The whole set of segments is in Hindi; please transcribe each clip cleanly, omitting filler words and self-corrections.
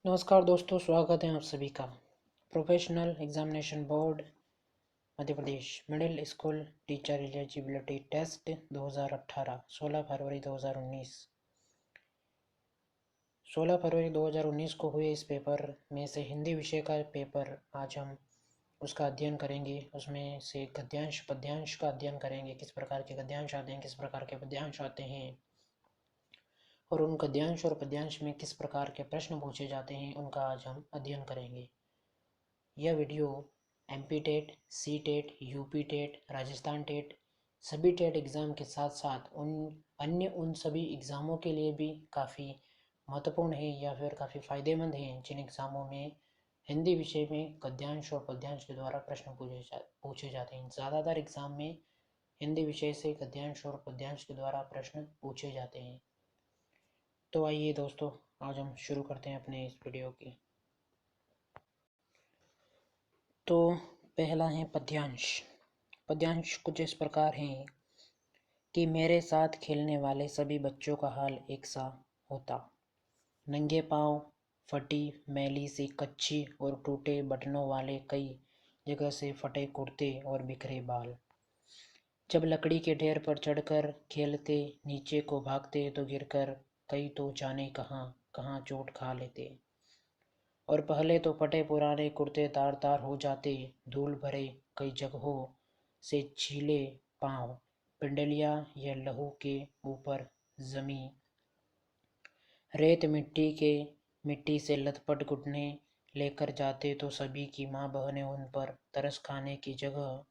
नमस्कार दोस्तों, स्वागत है आप सभी का। Professional examination board Madhya Pradesh middle school teacher eligibility test 2018 16 फरवरी 2019 को हुए इस पेपर में से हिंदी विषय का पेपर आज हम उसका अध्ययन करेंगे। उसमें से गद्यांश पद्यांश का अध्ययन करेंगे, किस प्रकार के गद्यांश आते हैं, किस प्रकार के पद्यांश आते हैं और उन गद्यांश और पद्यांश में किस प्रकार के प्रश्न पूछे जाते हैं, उनका आज हम अध्ययन करेंगे। यह video MP TET, C TET, UP TET, Rajasthan TET सभी टेट एग्ज़ाम के साथ साथ उन सभी एग्ज़ामों के लिए भी काफ़ी महत्वपूर्ण है या फिर काफ़ी फ़ायदेमंद है, जिन एग्ज़ामों में हिंदी विषय में गद्यांश और पद्यांश के द्वारा प्रश्न पूछे जाते हैं। ज़्यादातर एग्ज़ाम में हिंदी विषय से गद्यांश और पद्यांश के द्वारा प्रश्न पूछे जाते हैं। तो आइए दोस्तों, आज हम शुरू करते हैं अपने इस वीडियो की। तो पहला है पद्यांश। पद्यांश कुछ इस प्रकार हैं कि मेरे साथ खेलने वाले सभी बच्चों का हाल एक सा होता। नंगे पाँव, फटी मैली सी कच्ची और टूटे बटनों वाले कई जगह से फटे कुर्ते और बिखरे बाल। जब लकड़ी के ढेर पर चढ़कर खेलते, नीचे को भागते तो गिरकर कई तो जाने कहाँ कहाँ चोट खा लेते। और पहले तो फटे पुराने कुर्ते तार तार हो जाते, धूल भरे कई जगहों से छीले पाँव, पिंडलिया या लहू के ऊपर जमी रेत मिट्टी से लथपथ घुटने लेकर जाते तो सभी की माँ बहनें उन पर तरस खाने की जगह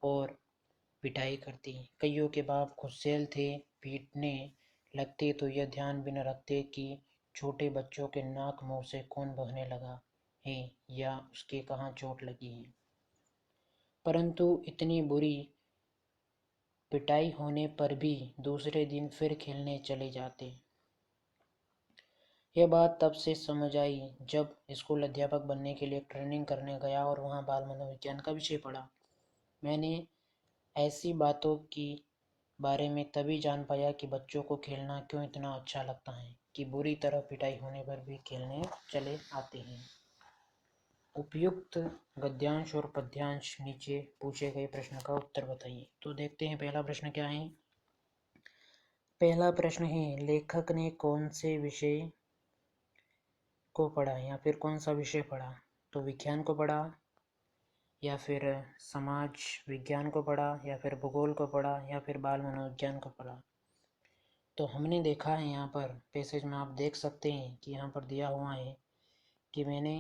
और पिटाई करती। कईयों के बाप गुस्सैल थे, पीटने लगते तो यह ध्यान भी न रखते कि छोटे बच्चों के नाक मुंह से खून बहने लगा है या उसके कहाँ चोट लगी है। परंतु इतनी बुरी पिटाई होने पर भी दूसरे दिन फिर खेलने चले जाते। यह बात तब से समझ आई जब स्कूल अध्यापक बनने के लिए ट्रेनिंग करने गया और वहाँ बाल मनोविज्ञान का विषय पढ़ा। मैंने ऐसी बातों की बारे में तभी जान पाया कि बच्चों को खेलना क्यों इतना अच्छा लगता है कि बुरी तरह पिटाई होने पर भी खेलने चले आते हैं। उपयुक्त गद्यांश और पद्यांश नीचे पूछे गए प्रश्न का उत्तर बताइए। तो देखते हैं पहला प्रश्न क्या है। पहला प्रश्न है, लेखक ने कौन से विषय को पढ़ा या फिर कौन सा विषय पढ़ा। तो विज्ञान को पढ़ा या फिर समाज विज्ञान को पढ़ा या फिर भूगोल को पढ़ा या फिर बाल मनोविज्ञान को पढ़ा। तो हमने देखा है यहाँ पर पैसेज में आप देख सकते हैं कि यहाँ पर दिया हुआ है कि मैंने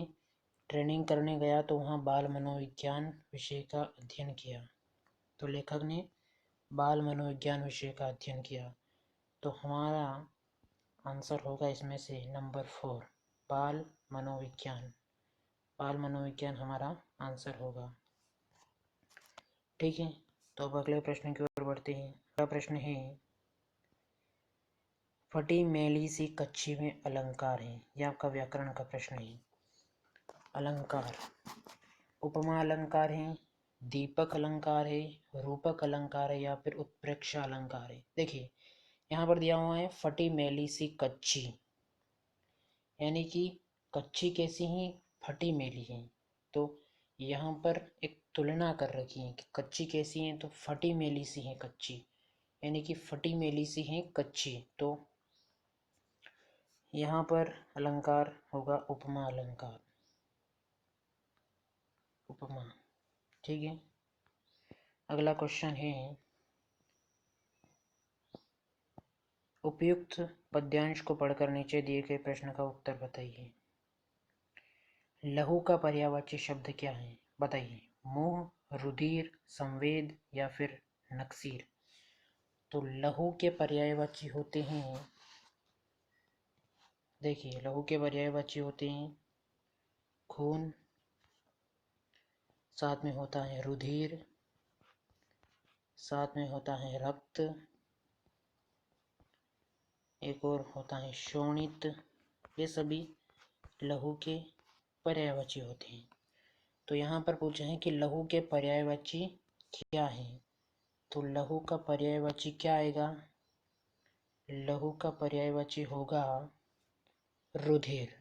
ट्रेनिंग करने गया तो वहाँ बाल मनोविज्ञान विषय का अध्ययन किया। तो लेखक ने बाल मनोविज्ञान विषय का अध्ययन किया। तो हमारा आंसर होगा इसमें से नंबर 4, बाल मनोविज्ञान। बाल मनोविज्ञान हमारा आंसर होगा। ठीक है, तो अब अगले प्रश्न की ओर बढ़ते हैं। अगला प्रश्न है, फटी मैली सी कच्ची में अलंकार है। यह आपका व्याकरण का प्रश्न है। अलंकार उपमा अलंकार है, दीपक अलंकार है, रूपक अलंकार है या फिर उत्प्रेक्षा अलंकार है। देखिए यहाँ पर दिया हुआ है फटी मैली सी कच्ची, यानी कि कच्ची कैसी है, फटी मैली है। तो यहाँ पर एक तुलना कर रखी है कि कच्ची कैसी है, तो फटी मैली सी है कच्ची, यानी कि फटी मैली सी है कच्ची। तो यहाँ पर अलंकार होगा उपमा अलंकार, उपमा। ठीक है, अगला क्वेश्चन है, उपयुक्त पद्यांश को पढ़कर नीचे दिए गए प्रश्न का उत्तर बताइए। लहू का पर्यायवाची शब्द क्या है, बताइए। मोह, रुधिर, संवेद या फिर नक्सीर। तो लहू के पर्यायवाची होते हैं, देखिए लहू के पर्यायवाची होते हैं खून, साथ में होता है रुधिर, साथ में होता है रक्त, एक और होता है शोणित। ये सभी लहू के पर्यायवाची होते हैं। तो यहाँ पर पूछा है कि लहू के पर्यायवाची क्या है। तो लहू का पर्यायवाची क्या आएगा, लहू का पर्यायवाची होगा रुधिर।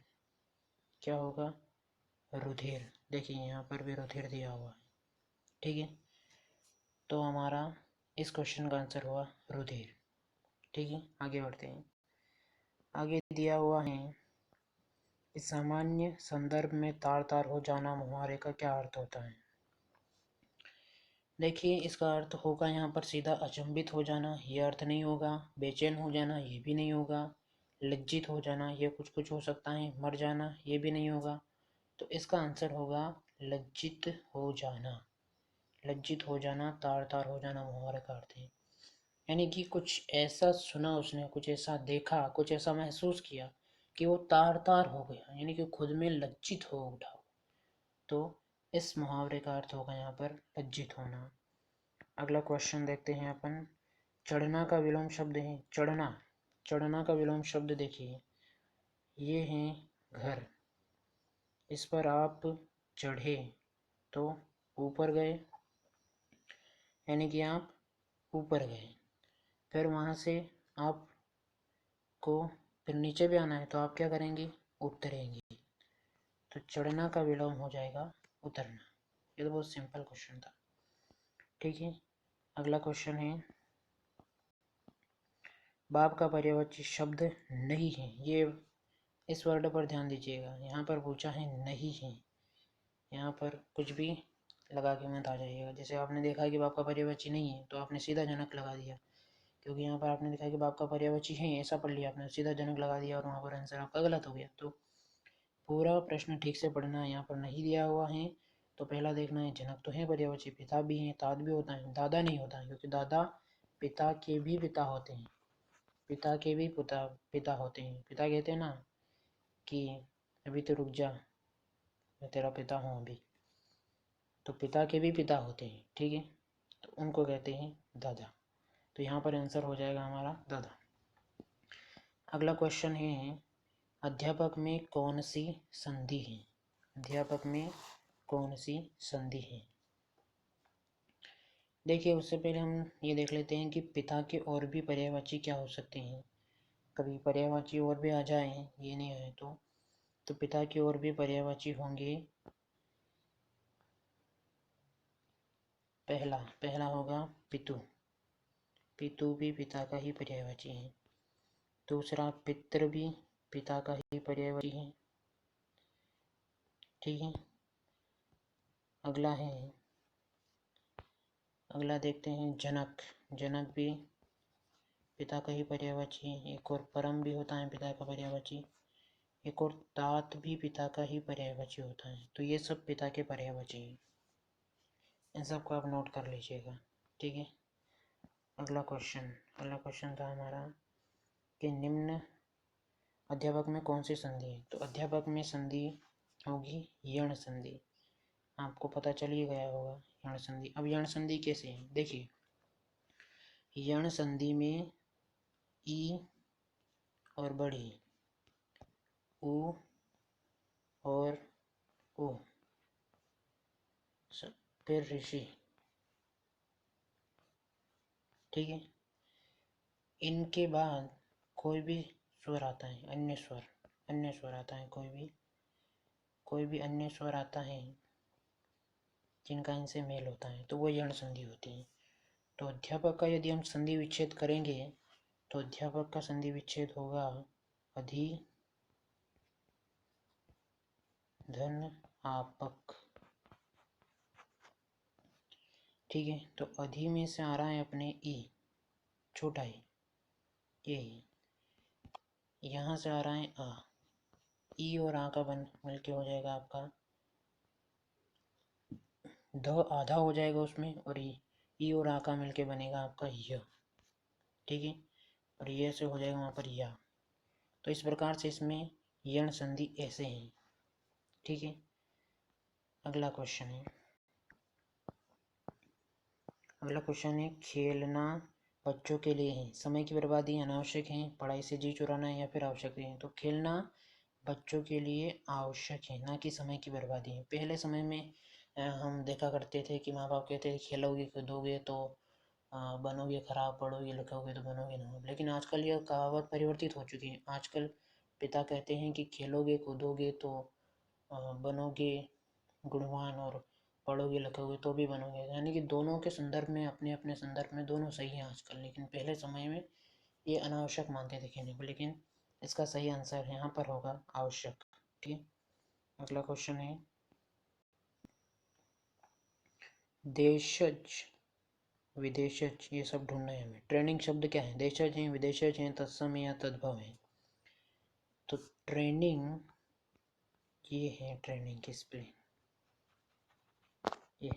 क्या होगा? रुधिर। देखिए यहाँ पर भी रुधिर दिया हुआ है, ठीक है। तो हमारा इस क्वेश्चन का आंसर हुआ रुधिर, ठीक है। आगे बढ़ते हैं। आगे दिया हुआ है, इस सामान्य संदर्भ में तार तार हो जाना मुहावरे का क्या अर्थ होता है? देखिए इसका अर्थ होगा यहाँ पर सीधा अचंभित हो जाना, ये अर्थ नहीं होगा। बेचैन हो जाना, ये भी नहीं होगा। लज्जित हो जाना, ये कुछ कुछ हो सकता है। मर जाना, ये भी नहीं होगा। तो इसका आंसर होगा लज्जित हो जाना। लज्जित हो जाना, तार तार हो जाना मुहावरे का अर्थ है। यानी कि कुछ ऐसा सुना उसने, कुछ ऐसा देखा, कुछ ऐसा महसूस किया कि वो तार तार हो गया, यानी कि खुद में लज्जित हो उठा। तो इस मुहावरे का अर्थ होगा यहाँ पर लज्जित होना। अगला क्वेश्चन देखते हैं अपन। चढ़ना का विलोम शब्द है, चढ़ना। चढ़ना का विलोम शब्द देखिए, ये है घर। इस पर आप चढ़े तो ऊपर गए, यानी कि आप ऊपर गए। फिर वहाँ से आपको फिर नीचे भी आना है तो आप क्या करेंगे? उतरेंगे। तो चढ़ना का विलोम हो जाएगा उतरना। ये तो बहुत सिंपल क्वेश्चन था, ठीक है। अगला क्वेश्चन है, बाप का पर्यायवाची शब्द नहीं है। ये इस वर्ड पर ध्यान दीजिएगा, यहाँ पर पूछा है नहीं है। यहाँ पर कुछ भी लगा के मत आ जाइएगा। जैसे आपने देखा कि बाप का पर्यायवाची नहीं है तो आपने सीधा जनक लगा दिया, क्योंकि यहाँ पर आपने देखा कि बाप का पर्यायवाची है, ऐसा पढ़ लिया आपने, सीधा जनक लगा दिया और वहाँ पर आंसर आपका गलत हो गया। तो पूरा प्रश्न ठीक से पढ़ना है। यहाँ पर नहीं दिया हुआ है तो पहला देखना है जनक तो है पर्यायवाची, पिता भी है, तात भी होता है, दादा नहीं होता है, क्योंकि दादा पिता के भी पिता होते हैं। पिता के भी पिता होते हैं। पिता कहते हैं ना कि अभी तो रुक जा, मैं तेरा पिता हूँ अभी। तो पिता के भी पिता होते हैं, ठीक है। तो उनको कहते हैं दादा। तो यहाँ पर आंसर हो जाएगा हमारा दादा। अगला क्वेश्चन है, अध्यापक में कौन सी संधि है? अध्यापक में कौन सी संधि है? देखिए उससे पहले हम ये देख लेते हैं कि पिता के और भी पर्यायवाची क्या हो सकते हैं। कभी पर्यायवाची और भी आ जाए, ये नहीं है तो पिता के और भी पर्यायवाची होंगे। पहला होगा पितु। पितु भी पिता का ही पर्यायवाची है। दूसरा पितृ भी पिता का ही पर्यायवाची है, ठीक है। अगला देखते हैं जनक। जनक भी पिता का ही पर्यायवाची है। एक और परम भी होता है पिता का पर्यायवाची। एक और तात भी पिता का ही पर्यायवाची होता है। तो ये सब पिता के पर्यायवाची हैं, इन सबको आप नोट कर लीजिएगा, ठीक है। अगला क्वेश्चन था हमारा कि निम्न अध्यापक में कौन सी संधि है? तो अध्यापक में संधि होगी यण संधि। आपको पता चल ही गया होगा यण संधि। अब यण संधि कैसे है? देखिए यण संधि में ई और बड़ी, उ और ओ, फिर ऋषि, ठीक है। इनके बाद कोई भी स्वर आता है, अन्य स्वर आता है, कोई भी अन्य स्वर आता है जिनका इनसे मेल होता है तो वो यण संधि होती है। तो अध्यापक का यदि हम संधि विच्छेद करेंगे तो अध्यापक का संधि विच्छेद होगा अधि धन आपक, ठीक है। तो अधि में से आ रहा है अपने ई, छोटा ई, ये यहाँ से आ रहा है आ, ई और आ का बन मिलके हो जाएगा आपका ध, आधा हो जाएगा उसमें, और ई और आ का मिलके बनेगा आपका य, ठीक है। और ये से हो जाएगा वहाँ पर या। तो इस प्रकार से इसमें यण संधि ऐसे हैं, ठीक है। अगला क्वेश्चन है खेलना बच्चों के लिए है, समय की बर्बादी अनावश्यक है, पढ़ाई से जी चुराना है या फिर आवश्यक है? तो खेलना बच्चों के लिए आवश्यक है, ना कि समय की बर्बादी है। पहले समय में हम देखा करते थे कि माँ बाप कहते थे खेलोगे कूदोगे तो बनोगे खराब, पढ़ोगे लिखोगे तो बनोगे ना। लेकिन आजकल यह कहावत परिवर्तित हो चुकी है। आजकल पिता कहते हैं कि खेलोगे कूदोगे तो बनोगे गुणवान और पढ़ोगे लिखोगे तो भी बनोगे, यानी कि दोनों के संदर्भ में, अपने अपने संदर्भ में दोनों सही हैं आजकल, लेकिन पहले समय में ये अनावश्यक मानते थे कहने को, लेकिन इसका सही आंसर यहाँ पर होगा आवश्यक। ठीक है, अगला क्वेश्चन है देशज विदेशज, ये सब ढूंढना है हमें। ट्रेनिंग शब्द क्या है? देशज हैं, विदेशज हैं, तत्सम या तद्भव है। तो ट्रेनिंग ये है, ट्रेनिंग की स्पेलिंग ये।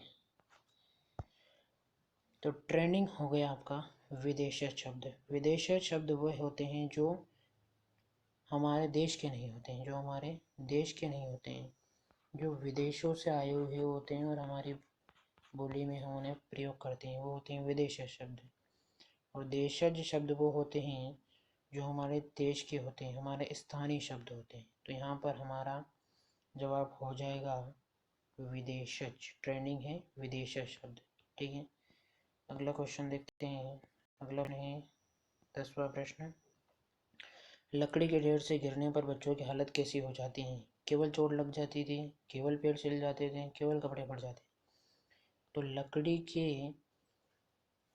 तो ट्रेनिंग हो गया आपका विदेशज शब्द। विदेशज शब्द वह होते हैं जो हमारे देश के नहीं होते हैं, जो हमारे देश के नहीं होते हैं, जो विदेशों से आए हुए होते हैं और हमारी बोली में हम उन्हें प्रयोग करते हैं, वो होते हैं विदेशज शब्द। और देशज शब्द वो होते हैं जो हमारे देश के होते हैं, हमारे स्थानीय शब्द होते हैं। तो यहाँ पर हमारा जवाब हो जाएगा विदेशज। ट्रेनिंग है विदेशज शब्द। ठीक है, अगला क्वेश्चन देखते हैं। अगला है 10वां प्रश्न। लकड़ी के ढेर से गिरने पर बच्चों की हालत कैसी हो जाती है? केवल चोट लग जाती थी, केवल पैर छिल जाते थे, केवल कपड़े फट जाते। तो लकड़ी के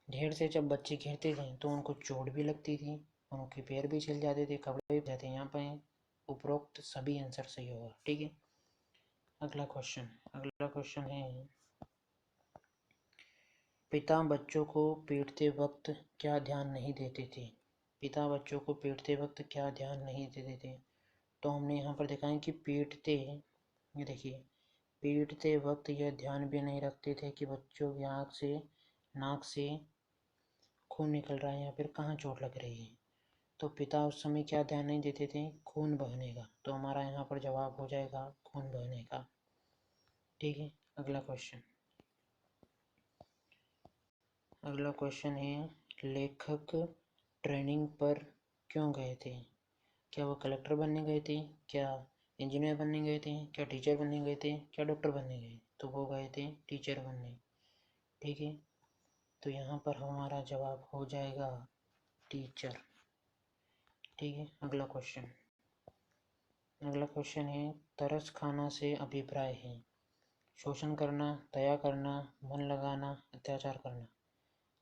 ढेर से जब बच्चे गिरते थे तो उनको चोट भी लगती थी, उनके पैर भी छिल जाते थे, कपड़े भी जाते। यहाँ पर उपरोक्त सभी आंसर सही होगा। ठीक है, अगला क्वेश्चन है पिता बच्चों को पीटते वक्त क्या ध्यान नहीं देते थे? पिता बच्चों को पीटते वक्त क्या ध्यान नहीं देते थे? तो हमने यहाँ पर देखा है कि पीटते, ये देखिए, पीटते वक्त यह ध्यान भी नहीं रखते थे कि बच्चों की आँख से, नाक से खून निकल रहा है या फिर कहाँ चोट लग रही है। तो पिता उस समय क्या ध्यान नहीं देते थे? खून बहने का। तो हमारा यहाँ पर जवाब हो जाएगा खून बहने का। ठीक है, अगला क्वेश्चन है लेखक ट्रेनिंग पर क्यों गए थे? क्या वो कलेक्टर बनने गए थे, क्या इंजीनियर बनने गए थे, क्या टीचर बनने गए थे, क्या डॉक्टर बनने गए? तो वो गए थे टीचर बनने। ठीक है, तो यहाँ पर हमारा जवाब हो जाएगा टीचर। ठीक है, अगला क्वेश्चन है तरस खाना से अभिप्राय है? शोषण करना, दया करना, मन लगाना, अत्याचार करना।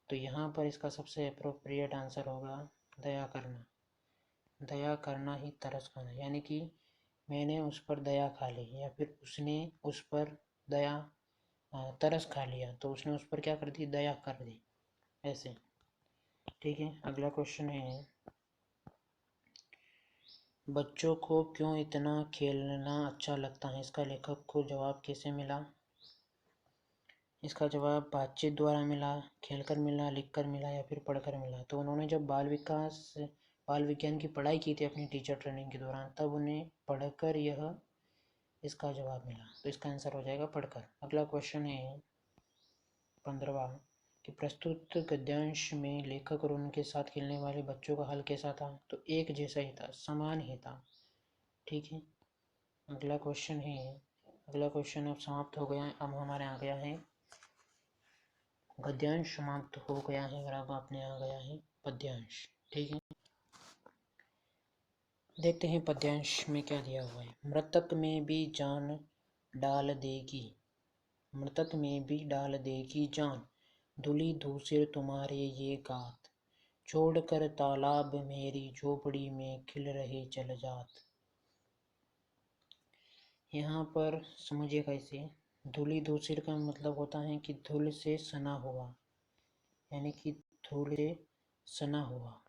तो यहाँ पर इसका सबसे अप्रोप्रिएट आंसर होगा दया करना। दया करना ही तरस खाना, यानी कि मैंने उस पर दया खा ली या फिर उसने उस पर दया तरस खा लिया, तो उसने उस पर क्या कर दी? दया कर दी, ऐसे। ठीक है, अगला क्वेश्चन है बच्चों को क्यों इतना खेलना अच्छा लगता है? इसका लेखक को जवाब कैसे मिला? इसका जवाब बातचीत द्वारा मिला, खेलकर मिला, लिखकर मिला या फिर पढ़कर मिला। तो उन्होंने जब बाल विज्ञान की पढ़ाई की थी अपनी टीचर ट्रेनिंग के दौरान, तब उन्हें पढ़कर यह इसका जवाब मिला। तो इसका आंसर हो जाएगा पढ़कर। अगला क्वेश्चन है 15वां कि प्रस्तुत गद्यांश में लेखक और उनके साथ खेलने वाले बच्चों का हाल कैसा था? तो एक जैसा ही था, समान ही था। ठीक है, अगला क्वेश्चन अब समाप्त हो गया है। अब हमारे आ गया है गद्यांश, समाप्त हो गया है और अब अपने आ गया है पद्यांश। ठीक है, देखते हैं पद्यांश में क्या दिया हुआ है। मृतक में भी जान डाल देगी, मृतक में भी डाल देगी जान, धुली धूसर तुम्हारे ये गात, छोड़कर तालाब मेरी झोपड़ी में खिल रहे जलजात। यहाँ पर समझिए कैसे। धूली धूसर का मतलब होता है कि धूल से सना हुआ, यानी कि धूल से सना हुआ,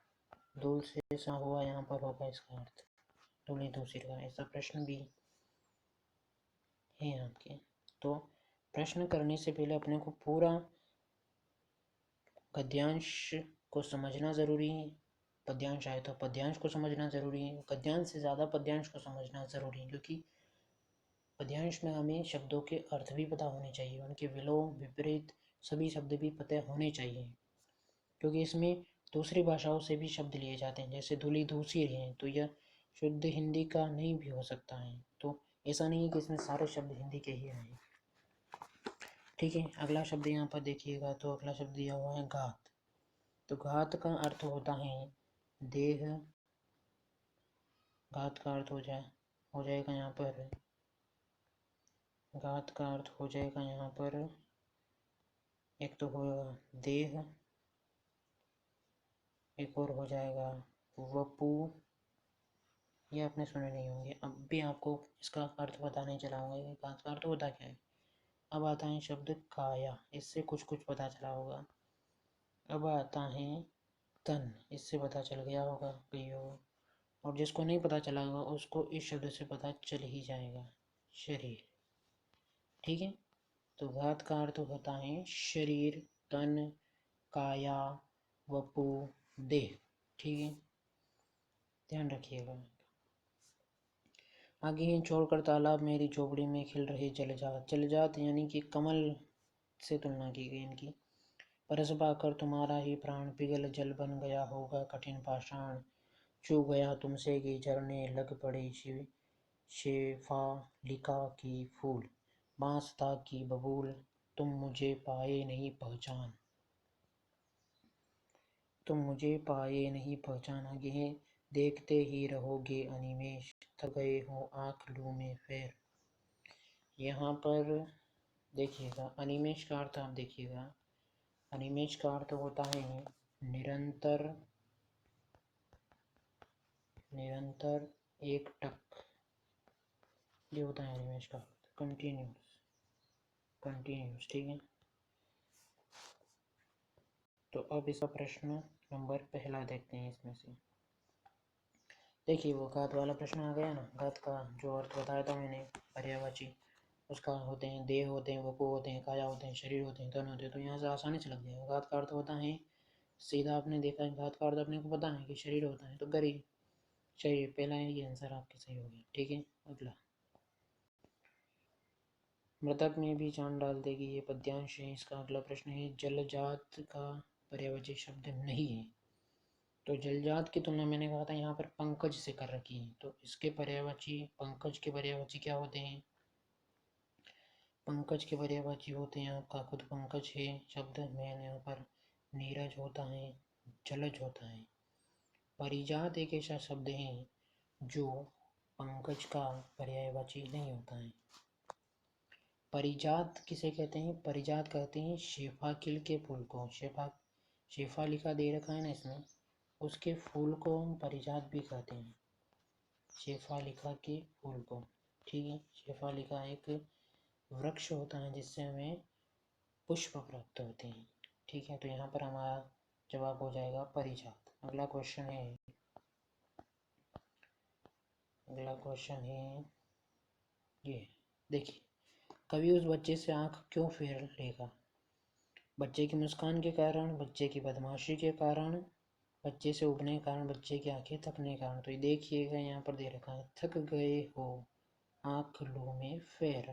धूल से सना हुआ यहाँ पर होगा इसका अर्थ धूली धूसर का। ऐसा प्रश्न भी है आपके। तो प्रश्न करने से पहले अपने को पूरा गद्यांश को समझना ज़रूरी है। पद्यांश आए तो पद्यांश को समझना ज़रूरी है, गद्यांश से ज़्यादा पद्यांश को समझना ज़रूरी है, क्योंकि पद्यांश में हमें शब्दों के अर्थ भी पता होने चाहिए, उनके विलोम विपरीत सभी शब्द भी पता होने चाहिए, क्योंकि इसमें दूसरी भाषाओं से भी शब्द लिए जाते हैं। जैसे धूली धूसर है तो यह शुद्ध हिंदी का नहीं भी हो सकता है, तो ऐसा नहीं है कि इसमें सारे शब्द हिंदी के ही आए। ठीक है, अगला शब्द यहाँ पर देखिएगा, तो अगला शब्द दिया हुआ है घात। तो घात का अर्थ होता है देह, घात का अर्थ हो जाएगा यहाँ पर घात का अर्थ हो जाएगा यहाँ पर, एक तो होगा देह, एक और हो जाएगा वपु। ये आपने सुने नहीं होंगे, अब भी आपको इसका अर्थ पता नहीं चला होगा कि घात का अर्थ होता क्या है। अब आता है शब्द काया, इससे कुछ कुछ पता चला होगा। अब आता है तन, इससे पता चल गया होगा कईयों को, और जिसको नहीं पता चला होगा उसको इस शब्द से पता चल ही जाएगा, शरीर। ठीक है, तो घात का अर्थ होता है शरीर, तन, काया, वपु, देह। ठीक है, ध्यान रखिएगा। आगे ही छोड़कर तालाब मेरी झोपड़ी में खिल रहे जलजात, जलजात यानी कि कमल से तुलना की गई इनकी। परस पाकर तुम्हारा ही प्राण पिघल जल बन गया होगा कठिन पाषाण, छू गया तुमसे कि झरने लग पड़े शिव शेफालिका की फूल, बांस था की बबूल तुम मुझे पाए नहीं पहचान, तुम मुझे पाए नहीं पहचान। आगे देखते ही रहोगे अनिमेष, थक गए हो आँख लू में फेर। यहाँ पर देखिएगा अनिमेष का अर्थ आप देखिएगा, अनिमेष का अर्थ होता है निरंतर, निरंतर, एक टक, ये होता है अनिमेष का अर्थ, कंटिन्यूस, कंटिन्यूस। ठीक है, तो अब इसका प्रश्न नंबर पहला देखते हैं। इसमें से देखिए वो घात वाला प्रश्न आ गया ना, घात का जो अर्थ बताया था मैंने पर्यायवाची, उसका होते हैं देह, होते हैं वपु, होते हैं काया, होते हैं शरीर, होते हैं तन, होते हैं। तो यहाँ से आसानी से लग जाएगा। घात का अर्थ होता है सीधा, आपने देखा है घात का अर्थ अपने को पता है कि शरीर होता है, तो गरीब शरीर, पहला है ये आंसर आपके सही हो गया। ठीक है, अगला मृतक में भी जान डाल देगी, ये पद्यांश है। इसका अगला प्रश्न है जलजात का पर्यायवाची शब्द नहीं है, तो जलजात की तुलना मैंने कहा था यहाँ पर पंकज से कर रखी है, तो इसके पर्यायवाची, पंकज के पर्यायवाची क्या होते हैं? पंकज के पर्यायवाची होते हैं, आपका खुद पंकज है शब्द, मैंने यहाँ पर नीरज होता है, जलज होता है। परिजात एक ऐसा शब्द है जो पंकज का पर्यायवाची नहीं होता है। परिजात किसे कहते हैं? परिजात कहते हैं शेफाकिल के फूल को, शेफा लिखा दे रखा है ना इसमें, उसके फूल को हम परिजात भी कहते हैं, शेफालिका के फूल को। ठीक है, शेफालिका एक वृक्ष होता है जिससे हमें पुष्प प्राप्त होते हैं। ठीक है, तो यहाँ पर हमारा जवाब हो जाएगा परिजात। अगला क्वेश्चन है, अगला क्वेश्चन है ये, देखिए कवि उस बच्चे से आंख क्यों फेर लेगा? बच्चे की मुस्कान के कारण, बच्चे की बदमाशी के कारण, बच्चे से उबने के कारण, बच्चे की आंखें थकने के कारण। तो ये देखिएगा यहाँ पर दे रखा है थक गए हो आँख लू में फेर,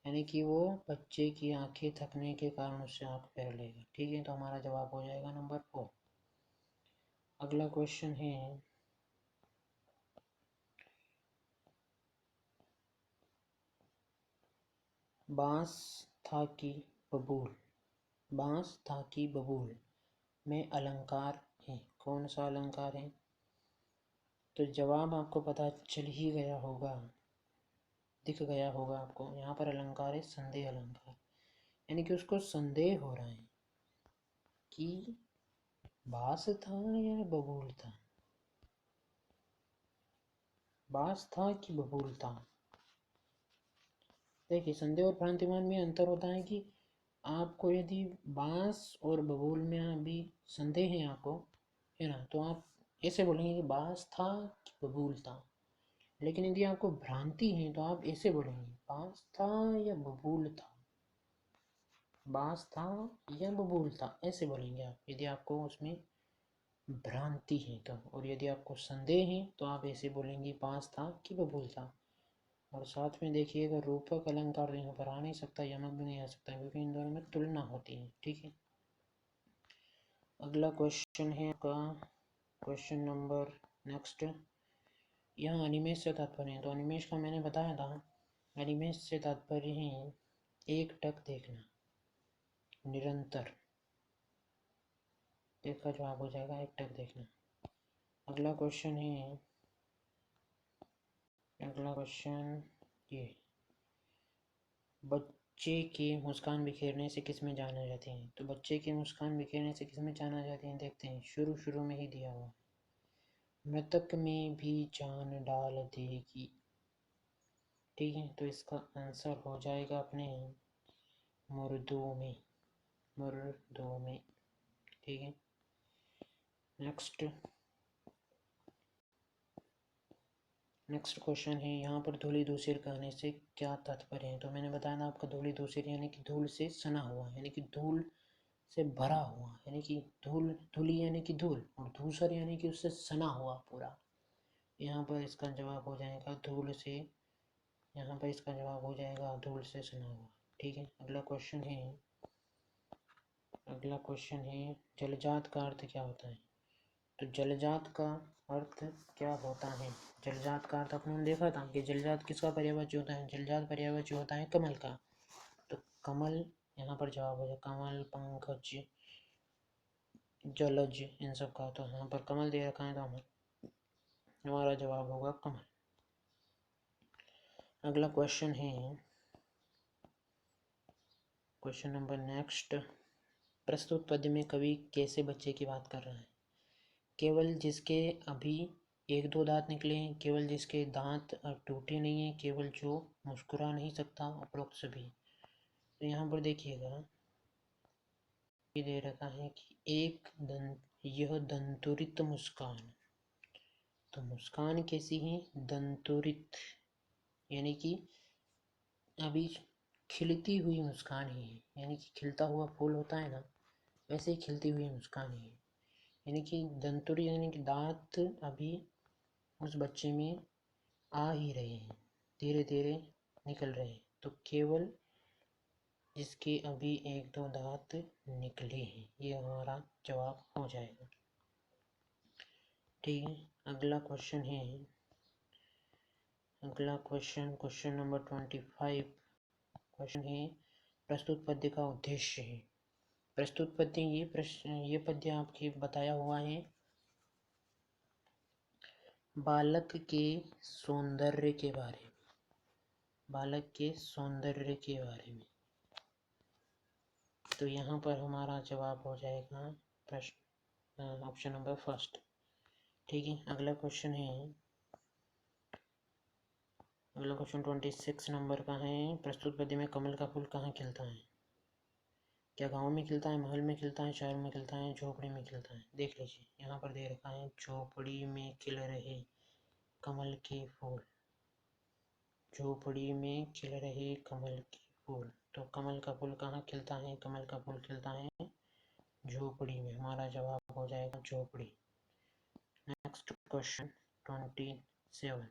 यानी कि वो बच्चे की आंखें थकने के कारण उससे आँख फेर लेगा। ठीक है, तो हमारा जवाब हो जाएगा नंबर 4। अगला क्वेश्चन है बांस था कि बबूल, बांस था कि बबूल में अलंकार है, कौन सा अलंकार है? तो जवाब आपको पता चल ही गया होगा, दिख गया होगा आपको। यहाँ पर अलंकार है संदेह अलंकार, यानी कि उसको संदेह हो रहा है कि बांस था या बबूल था, बांस था कि बबूल था। देखिए संदेह और भ्रांतिमान में अंतर होता है कि आपको यदि बांस और बबूल में अभी संदेह है आपको, है ना, तो आप ऐसे बोलेंगे कि बांस था कि बबूल था। लेकिन यदि आपको भ्रांति है तो आप ऐसे बोलेंगे बांस था या बबूल था, बांस था या बबूल था, ऐसे बोलेंगे आप यदि आपको उसमें भ्रांति है तो। और यदि आपको संदेह है तो आप ऐसे बोलेंगे बांस था कि बबूल था। और साथ में देखिएगा रूपक अलंकार यहाँ पर आ नहीं सकता, यमक भी नहीं आ सकता, क्योंकि इन दोनों में तुलना होती है। ठीक है, अगला क्वेश्चन है आपका क्वेश्चन नंबर नेक्स्ट। यहाँ अनिमेष से तात्पर्य है, तो अनिमेष का मैंने बताया था, अनिमेष से तात्पर्य है एक टक देखना, निरंतर, इसका जवाब हो जाएगा एक टक देखना। अगला क्वेश्चन है, अगला क्वेश्चन ये बच्चे की मुस्कान बिखेरने से किस में जाना जाती है? तो बच्चे की मुस्कान बिखेरने से किस में जाना जाती है, देखते हैं। शुरू में ही दिया हुआ, मृतक में भी जान डाल देगी। ठीक है, तो इसका आंसर हो जाएगा अपने मुर्दों में, मुर्दों में। ठीक है, नेक्स्ट क्वेश्चन है, यहाँ पर धूली धूसर कहने से क्या तात्पर्य है? तो मैंने बताया ना आपका, धूली धूसर यानी कि धूल से सना हुआ, यानी कि धूल से भरा हुआ, यानी कि धूली यानी कि धूल, और धूसर यानी कि उससे सना हुआ पूरा। यहाँ पर इसका जवाब हो जाएगा धूल से, यहाँ पर इसका जवाब हो जाएगा धूल से सना हुआ। ठीक है, अगला क्वेश्चन है जलजात का अर्थ क्या होता है? तो जलजात का अर्थ क्या होता है? जलजात का अर्थ अपने देखा था कि जलजात किसका पर्यायवाची होता है? जलजात पर्यायवाची होता है कमल का। तो कमल यहाँ पर जवाब हो जाए, कमल, पंकज, जलज, इन सब का। तो यहाँ पर कमल दे रखा है, तो हमारा जवाब होगा कमल। अगला क्वेश्चन है, क्वेश्चन नंबर नेक्स्ट, प्रस्तुत पद्य में कवि कैसे बच्चे की बात कर रहा है? केवल जिसके अभी 1-2 दांत निकले हैं, केवल जिसके दांत टूटे नहीं हैं, केवल जो मुस्कुरा नहीं सकता, उपरोक्त सभी। तो यहाँ पर देखिएगा, ये दे रखा है कि यह दंतुरित मुस्कान। तो मुस्कान कैसी है? दंतुरित, यानी कि अभी खिलती हुई मुस्कान ही है, यानी कि खिलता हुआ फूल होता है ना, वैसे ही खिलती हुई मुस्कान ही है। यानी कि दंतुरित यानी कि दांत अभी उस बच्चे में आ ही रहे हैं, धीरे धीरे निकल रहे हैं। तो केवल जिसके अभी 1-2 दांत निकले हैं, ये हमारा जवाब हो जाएगा। ठीक है, अगला क्वेश्चन नंबर 25। क्वेश्चन है, प्रस्तुत पद्य का उद्देश्य है। प्रस्तुत पद्य, ये पद्य आपके बताया हुआ है बालक के सौंदर्य के बारे में, बालक के सौंदर्य के बारे में। तो यहाँ पर हमारा जवाब हो जाएगा प्रश्न ऑप्शन नंबर फर्स्ट। ठीक है, अगला क्वेश्चन 26 नंबर का है, प्रस्तुत पद्य में कमल का फूल कहाँ खिलता है? क्या गांव में खिलता है, महल में खिलता है, शहर में खिलता है, झोपड़ी में खिलता है? देख लीजिए, यहाँ पर दे रखा है झोपड़ी में खिल रहे कमल के फूल, झोपड़ी में खिल रहे कमल के फूल। तो कमल का फूल कहाँ खिलता है? कमल का फूल खिलता है झोपड़ी में, हमारा जवाब हो जाएगा झोपड़ी। नेक्स्ट क्वेश्चन 27,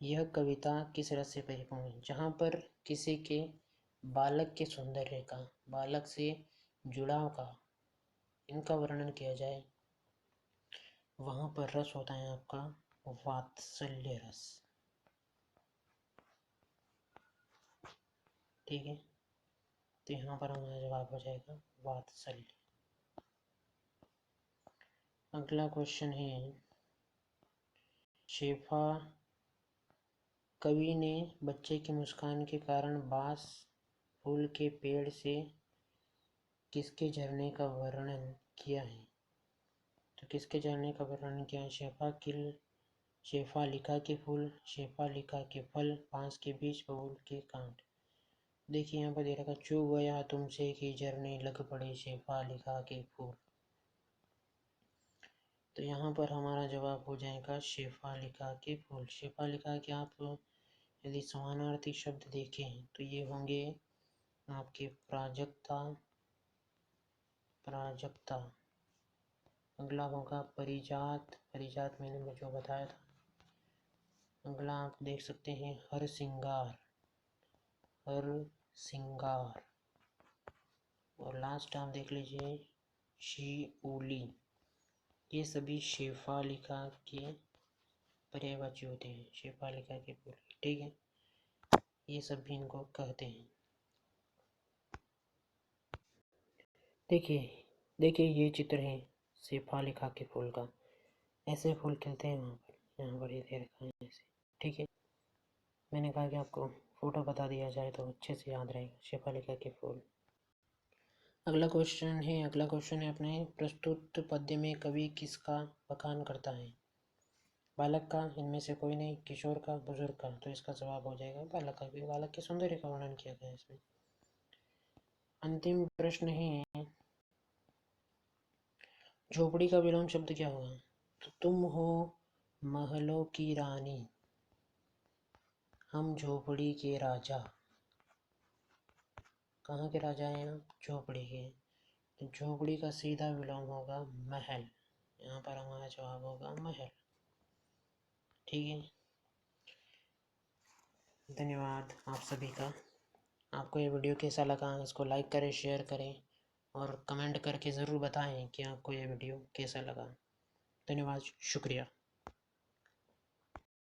यह कविता किस रस से परिपूर्ण है? जहाँ पर किसी के बालक के सौंदर्य का, बालक से जुड़ाव का, इनका वर्णन किया जाए, वहाँ पर रस होता है आपका वात्सल्य रस। ठीक है, तो यहाँ पर हमारा जवाब हो जाएगा वात्सल्य। अगला क्वेश्चन है, शेफा कवि ने बच्चे की मुस्कान के कारण बांस फूल के पेड़ से किसके झरने का वर्णन किया है? तो किसके झरने का वर्णन किया है? शेफालिका के फूल, शेफालिका के फल, बांस के बीज, बबूल के कांट। देखिए यहाँ पर दे रखा, चू गया तुमसे कि झरने लग पड़े शेफालिका के फूल। तो यहाँ पर हमारा जवाब हो जाएगा शेफालिका के फूल। शेफालिका के आप यदि समानार्थी शब्द देखें तो ये होंगे आपके प्राजक्ता, प्राजक्ता। अगला होगा परिजात, परिजात मैंने जो बताया था। अगला आप देख सकते हैं हर सिंगार, हर सिंगार। और लास्ट आप देख लीजिए शिउली। ये सभी शेफालिका के पर्यायवाची होते हैं, शेफालिका के फूल। ठीक है, ये सब भी इनको कहते हैं। देखिए ये चित्र है शेफालिका के फूल का, ऐसे फूल खिलते हैं वहाँ पर, यहाँ पर ये दे रखा है ऐसे। ठीक है, मैंने कहा कि आपको फ़ोटो बता दिया जाए तो अच्छे से याद रहेगा। शेफालिका के फूल। अगला क्वेश्चन है अपने प्रस्तुत पद्य में कवि किसका बखान करता है? बालक का, इनमें से कोई नहीं, किशोर का, बुजुर्ग का। तो इसका जवाब हो जाएगा बालक का, क्योंकि बालक के सौंदर्य का वर्णन किया गया है इसमें। अंतिम प्रश्न है, झोपड़ी का विलोम शब्द क्या होगा? तो तुम हो महलों की रानी, हम झोपड़ी के राजा। कहाँ के राजा हैं आप? झोपड़ी के। तो झोपड़ी का सीधा विलोम होगा महल। यहाँ पर हमारा जवाब होगा महल। ठीक है, धन्यवाद आप सभी का। आपको ये वीडियो कैसा लगा? इसको लाइक करें, शेयर करें और कमेंट करके ज़रूर बताएं कि आपको ये वीडियो कैसा लगा। धन्यवाद, शुक्रिया।